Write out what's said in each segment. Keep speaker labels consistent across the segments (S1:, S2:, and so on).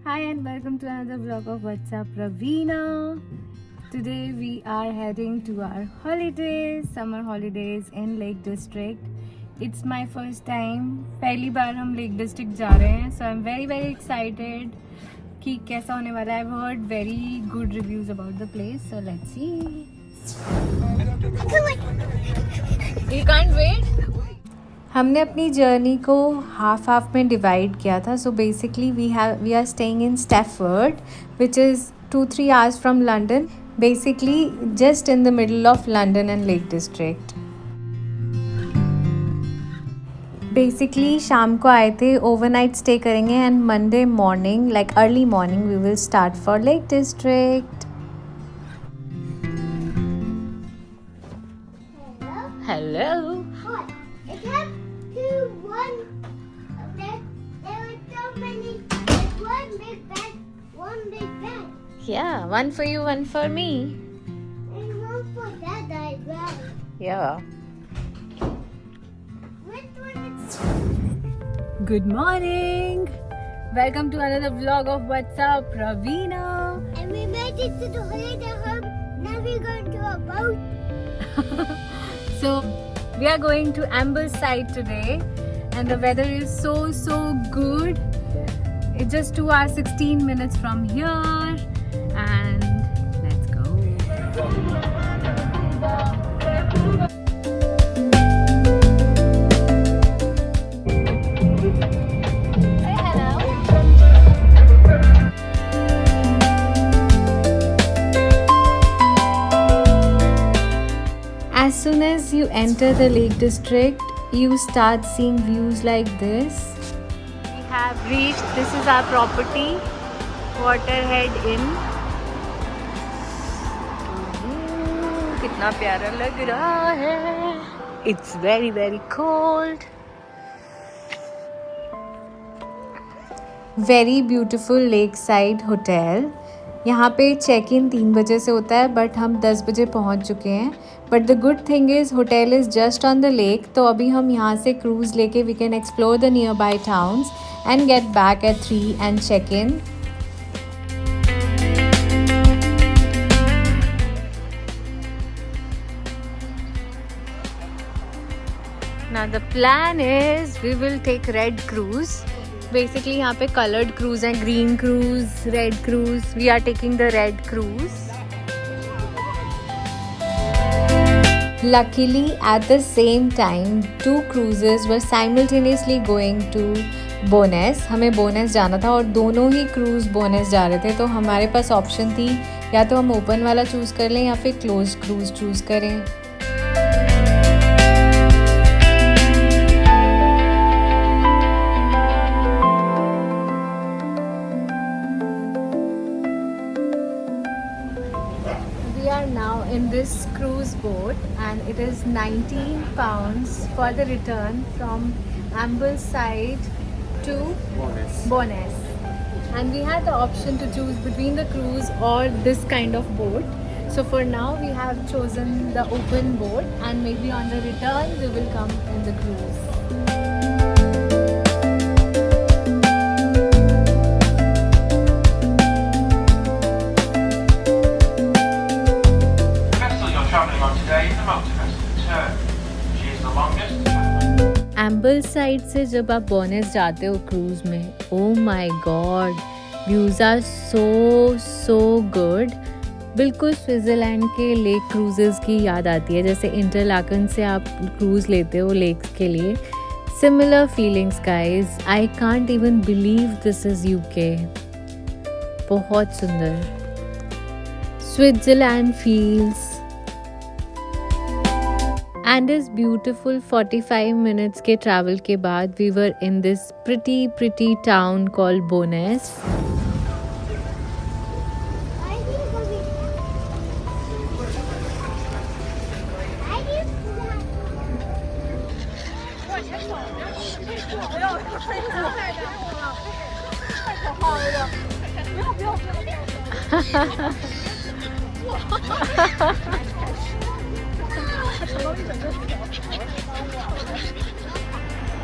S1: Hi and welcome to another vlog of What's Up Ravina. Today we are heading to our holidays, summer holidays in Lake District. It's my first time. पहली बार हम Lake District जा रहे हैं, so I'm very excited कि कैसा होने वाला है. I've heard very good reviews about the place, so let's see. You can't wait. हमने अपनी जर्नी को हाफ में डिवाइड किया था. So basically we are staying in Stafford which is 2-3 hours from London, basically just in the middle of London and Lake District. Basically शाम को आए थे, ओवरनाइट स्टे करेंगे and Monday morning like early morning we will start for Lake District. Hello. Yeah, one for you, one for me.
S2: And one for Dad as well.
S1: Yeah.
S2: Which one is...
S1: Good morning. Welcome to another vlog of What's Up Ravina.
S2: And we made it to the holiday home. Now we're going to a boat.
S1: So we are going to Ambleside today and the weather is so good. It's just 2 hours 16 minutes from here and let's go. Say hello. As soon as you enter the Lake District, you start seeing views like this. We have reached, this is our property, Waterhead Inn. कितना प्यारा लग रहा है. It's very cold. Very beautiful lakeside hotel. यहाँ पे check in 3 बजे से होता है बट हम 10 बजे पहुँच चुके हैं. But the good thing is hotel is just on the lake, तो अभी हम यहाँ से क्रूज़ लेके we can explore the nearby towns and get back at 3 and check in. Now the plan is we will take red cruise. Basically यहाँ पे colored cruise and green cruise, red cruise. We are taking the red cruise. Luckily at the same time 2 cruises were simultaneously going to Bowness. हमें Bowness जाना था और दोनों ही cruise Bowness जा रहे थे, तो हमारे पास ऑप्शन थी या तो हम ओपन वाला चूज़ कर लें या फिर क्लोज क्रूज़ चूज़ करें. We are now in this cruise boat and it is £19 for the return from Ambleside to Bowness. And we had the option to choose between the cruise or this kind of boat. So for now we have chosen the open boat and maybe on the return we will come in the cruise. Ambleside से जब आप Bowness जाते हो cruise में, oh my god, views are so good. बिल्कुल Switzerland के lake cruises की याद आती है, जैसे इंटरलाकन से आप क्रूज़ लेते हो लेक्स के लिए. Similar feelings guys. I can't even believe this is UK. बहुत सुंदर Switzerland feels. And this beautiful 45 minutes के travel के बाद we were in this pretty town called Bowness.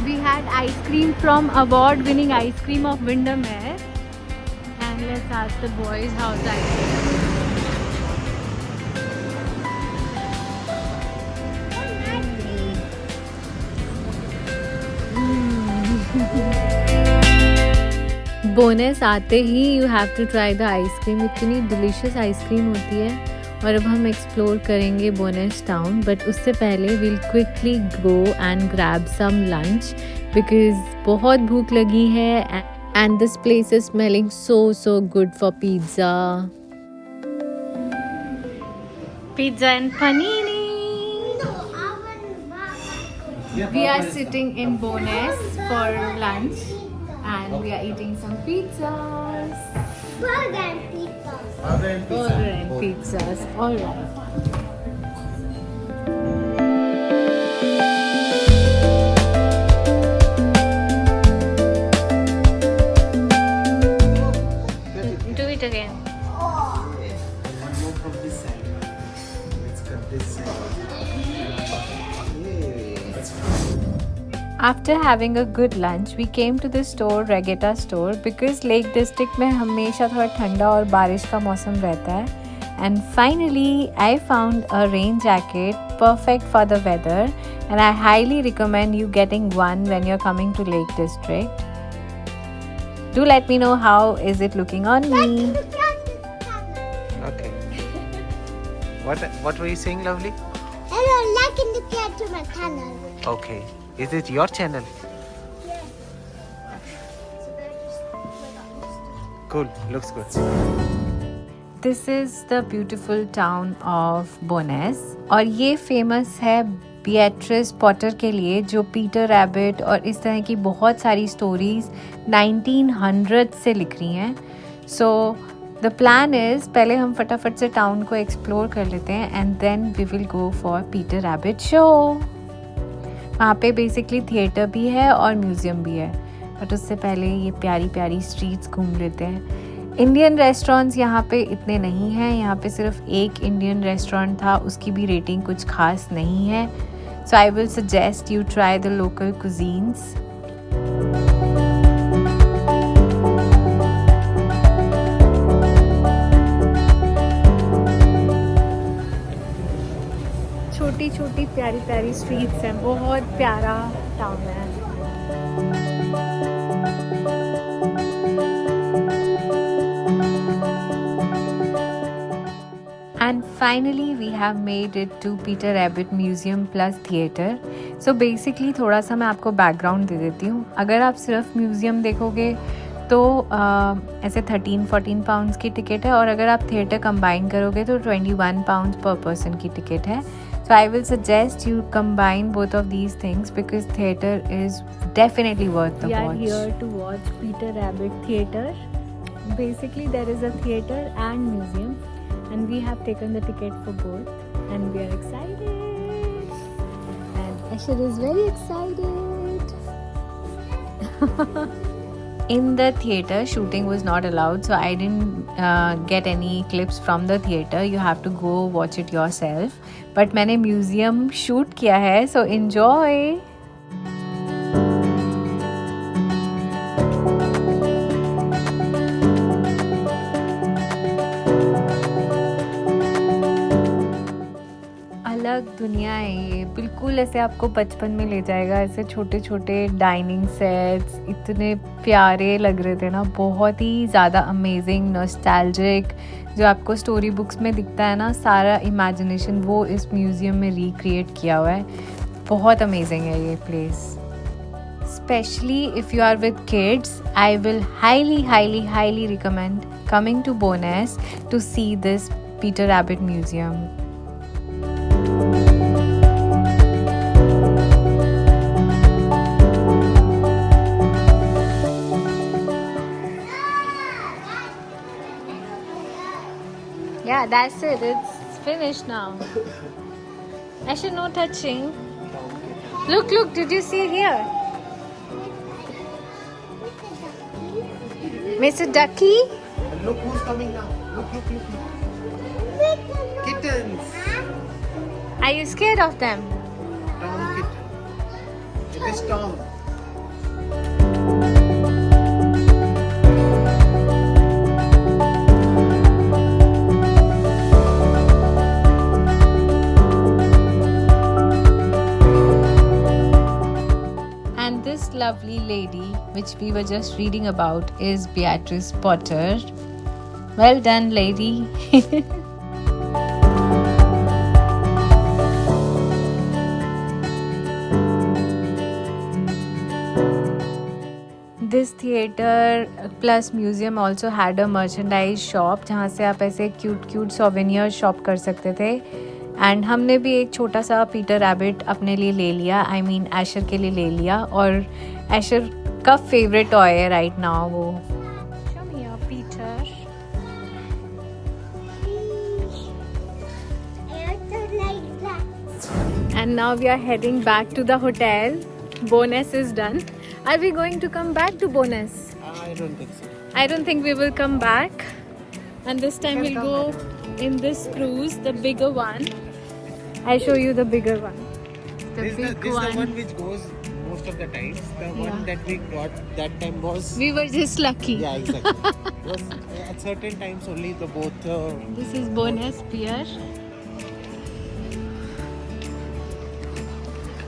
S1: We had ice cream from award-winning ice cream of Windermere. let's ask the boys how the ice cream. Bowness आते ही you have to try the ice cream. इतनी delicious ice cream होती है. और अब हम explore करेंगे bonus town, but उससे पहले will quickly go and grab some lunch because बहुत भूख लगी है and this place is smelling so good for pizza. Pizza and panini. We are sitting in Bones for lunch and we are eating some pizzas.
S2: Burger and pizza.
S1: Burger and pizzas. All right. Do it again.
S3: One more from this side. Let's cut this side.
S1: After having a good lunch, we came to the store, Regatta store, because Lake District में हमेशा थोड़ा ठंडा और बारिश का मौसम रहता है. And finally, I found a rain jacket perfect for the weather, and I highly recommend you getting one when you're coming to Lake District. Do let me know how is it looking on me.
S3: Okay. What were you saying, Lovely?
S2: Hello, like and subscribe to my channel.
S3: Okay. Is it your channel? Cool. Looks good.
S1: This is the beautiful town of Bones और ये famous है Beatrice Potter के लिए, जो Peter rabbit और इस तरह की बहुत सारी स्टोरीज 1900 से लिख रही हैं. सो द प्लान इज़ पहले हम फटाफट से टाउन को एक्सप्लोर कर लेते हैं and then we will go for Peter Rabbit show. वहाँ पे बेसिकली थिएटर भी है और म्यूज़ियम भी है, बट उससे पहले ये प्यारी प्यारी स्ट्रीट्स घूम लेते हैं. इंडियन रेस्टोरेंट्स यहाँ पे इतने नहीं हैं. यहाँ पे सिर्फ एक इंडियन रेस्टोरेंट था, उसकी भी रेटिंग कुछ खास नहीं है. So I will suggest you try the local cuisines. छोटी छोटी प्यारी प्यारी स्ट्रीट्स हैं, बहुत प्यारा टाउन है. And finally we have made it to Peter Rabbit Museum plus Theatre. So basically थोड़ा सा मैं आपको बैकग्राउंड दे देती हूँ. अगर आप सिर्फ म्यूज़ियम देखोगे तो ऐसे 13-14 पाउंड्स की टिकट है, और अगर आप थिएटर कंबाइन करोगे तो 21 पाउंड्स पर पर्सन की टिकट है. So I will suggest you combine both of these things because theatre is definitely worth the watch. We are here to watch Peter Rabbit Theatre. Basically there is a theatre and museum, and we have taken the ticket for both, and we are excited. And Asher is very excited. In the theatre, shooting was not allowed, so I didn't get any clips from the theatre. You have to go watch it yourself. But मैंने museum shoot किया है, so enjoy. अलग दुनिया है ये, बिल्कुल ऐसे आपको बचपन में ले जाएगा. ऐसे छोटे छोटे डाइनिंग सेट्स इतने प्यारे लग रहे थे ना, बहुत ही ज़्यादा अमेजिंग, नॉस्टैल्जिक. जो आपको स्टोरी बुक्स में दिखता है ना, सारा इमेजिनेशन वो इस म्यूज़ियम में रिक्रिएट किया हुआ है. बहुत अमेजिंग है ये place. Specially if you are with kids, I will highly recommend coming to Bowness to see this Peter Rabbit museum. Yeah, that's it. It's finished now. Asher, no touching. Look, did you see here? Mr. Ducky?
S3: Look who's coming now. Look. Kittens.
S1: Are you scared of them?
S3: Tom kitten. It is Tom.
S1: lady, which we were just reading about, is Beatrice Potter. Well done, lady. This theater plus museum also had a merchandise shop जहाँ से आप ऐसे cute souvenir shop कर सकते थे. And हमने भी एक छोटा सा पीटर रैबिट अपने लिए ले लिया, I mean एशर के लिए ले लिया. और एशर का फेवरेट टॉय है राइट नाउ वो. Show me your Peter.
S2: I also like that.
S1: And now we are heading back to the hotel. Bonus is done. Are we going to come back to Bonus?
S3: I don't think so.
S1: I don't think we will come back. And this time we'll go in this cruise, the bigger one. I'll show you the bigger one. The
S3: This is
S1: big
S3: the
S1: one.
S3: one which goes most of the times. The one that we got that time was.
S1: We were just lucky.
S3: Yeah, exactly. Was at certain times only the both.
S1: This is Bonus Pier.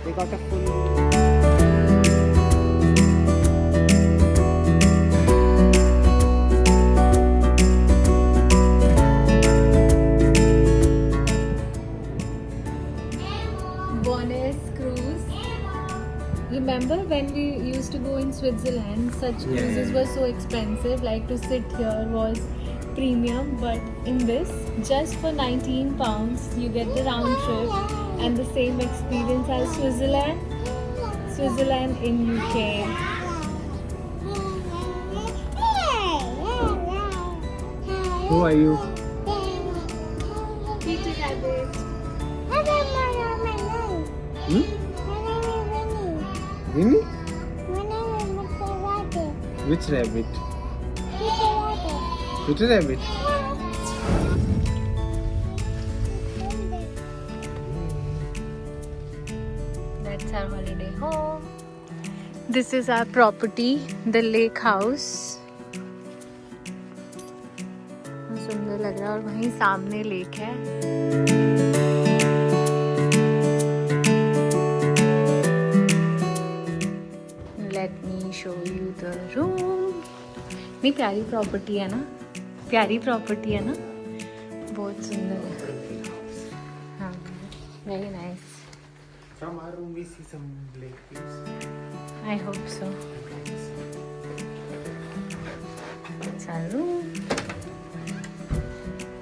S3: They got a full.
S1: Bonus cruise. Remember when we used to go in Switzerland, such cruises were so expensive, like to sit here was premium, but in this, just for £19, you get the round trip and the same experience as Switzerland in UK.
S3: Who are you?
S1: Peter Rabbit.
S3: Hmm? Winnie? Which rabbit? Peter Rabbit.
S1: That's our holiday home. This is our property, the lake house. सुंदर लग रहा है और वहीं सामने lake है. Let me show you the room. नहीं प्यारी प्रॉपर्टी है ना, प्यारी प्रॉपर्टी है ना, बहुत सुंदर है. हाँ, very nice.
S3: From our room we see some lake views.
S1: I hope so. It's our room.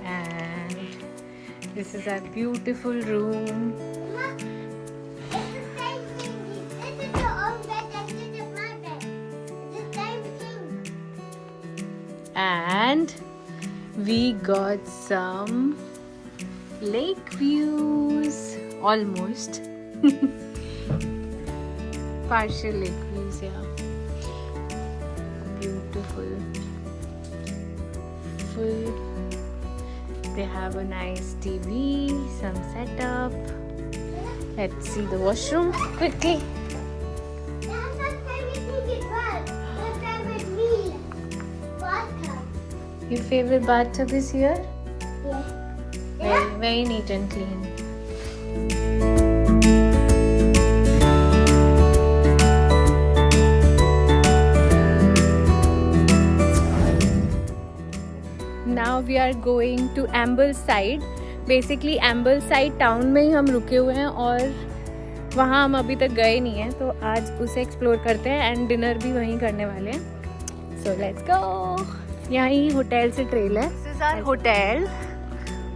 S1: And this is our beautiful room. And we got some lake views, almost. Partial lake views, yeah. Beautiful. Full. They have a nice TV, some setup. Let's see the washroom quickly. Your favorite bathtub is here? Very neat and clean. Now we are going to Ambleside. Basically Ambleside town में ही हम रुके हुए हैं और वहाँ हम अभी तक गए नहीं हैं, तो आज उसे एक्सप्लोर करते हैं एंड डिनर भी वहीं करने वाले हैं. So let's go. यहाँ ही होटल से ट्रेल है. दिस इज आवर होटल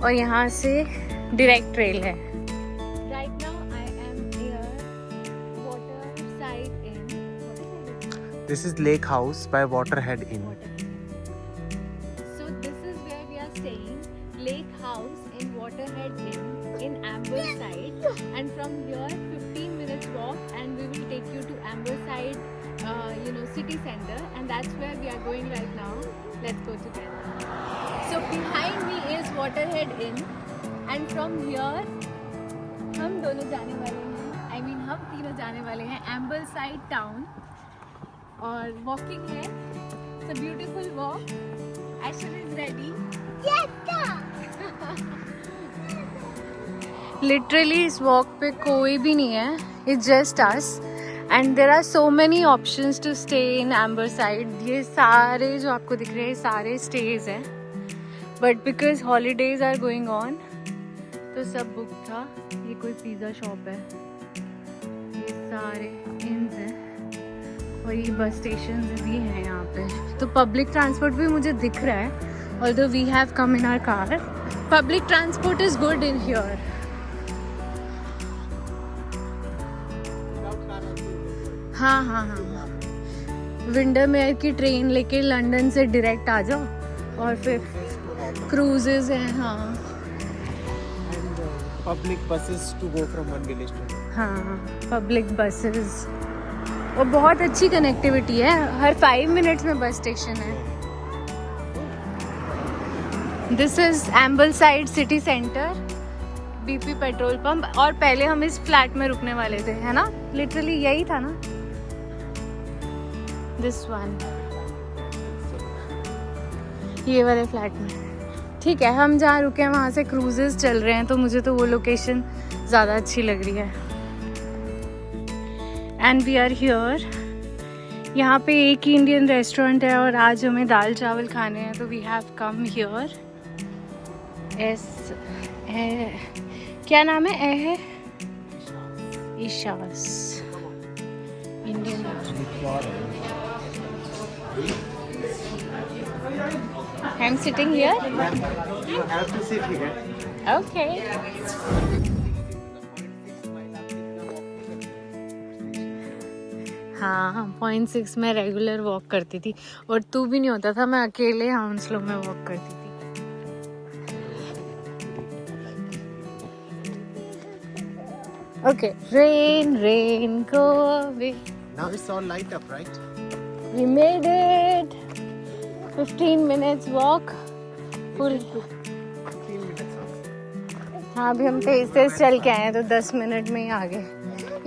S1: और यहाँ से डायरेक्ट ट्रेल है. Right now I am here Waterside Inn.
S3: This is Lake House by Waterhead Inn.
S1: So this is where we are staying, Lake House in Waterhead in Ambleside, and from here 15 minutes walk and we will take you to Ambleside, city center, and that's where we are going right now. Let's go together. So behind me is Waterhead Inn, and from here हम दोनों जाने वाले हैं, हम तीनों जाने वाले हैं Ambleside town और वॉकिंग है. It's a beautiful walk. Asher is ready. Literally इस वॉक पे कोई भी नहीं है. It's just us and there are so many options to stay in Ambleside. ये सारे जो आपको दिख रहे हैं सारे स्टेज हैं, but because holidays are going on तो सब बुक था. ये कोई पिज़्ज़ा शॉप है, ये सारे इन्स हैं और ये बस स्टेशन भी हैं यहाँ पे. तो पब्लिक ट्रांसपोर्ट भी मुझे दिख रहा है, although we have come in our car. Public transport is good in here. हाँ हाँ हाँ हाँ. विंडरमेयर की ट्रेन लेके लंदन से डायरेक्ट आ जाओ और फिर क्रूजेज हैं. हाँ
S3: Public buses to go from one village to another.
S1: हाँ, पब्लिक बसेस और बहुत अच्छी कनेक्टिविटी है. हर 5 मिनट्स में बस स्टेशन है. This is Ambleside city centre, BP petrol pump. और पहले हम इस फ्लैट में रुकने वाले थे, है ना? लिटरली यही था ना, दिस वन, ये वाले फ्लैट में. ठीक है, हम जहाँ रुके हैं वहाँ से क्रूजेस चल रहे हैं, तो मुझे तो वो लोकेशन ज़्यादा अच्छी लग रही है. And we are here. यहाँ पे एक ही इंडियन रेस्टोरेंट है और आज हमें दाल चावल खाने हैं, तो वी हैव कम हियर. क्या नाम है? ईशास Indian. I'm sitting here.
S3: You have to sit here.
S1: Okay. हाँ, 0.6 में रेगुलर वॉक करती थी और तू भी नहीं होता था, मैं अकेले हाउंसलो में वॉक करती थी. Okay, rain, go away.
S3: Now it's all light up, right?
S1: We made it. 15 minutes walk. Full.
S3: 15 minutes also.
S1: हाँ, अभी हम तेज चल के आए हैं तो 10 मिनट में ही आ गए.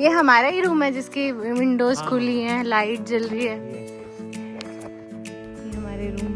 S1: ये हमारा ही रूम है जिसकी विंडोज खुली हैं, लाइट जल रही है. ये हमारे रूम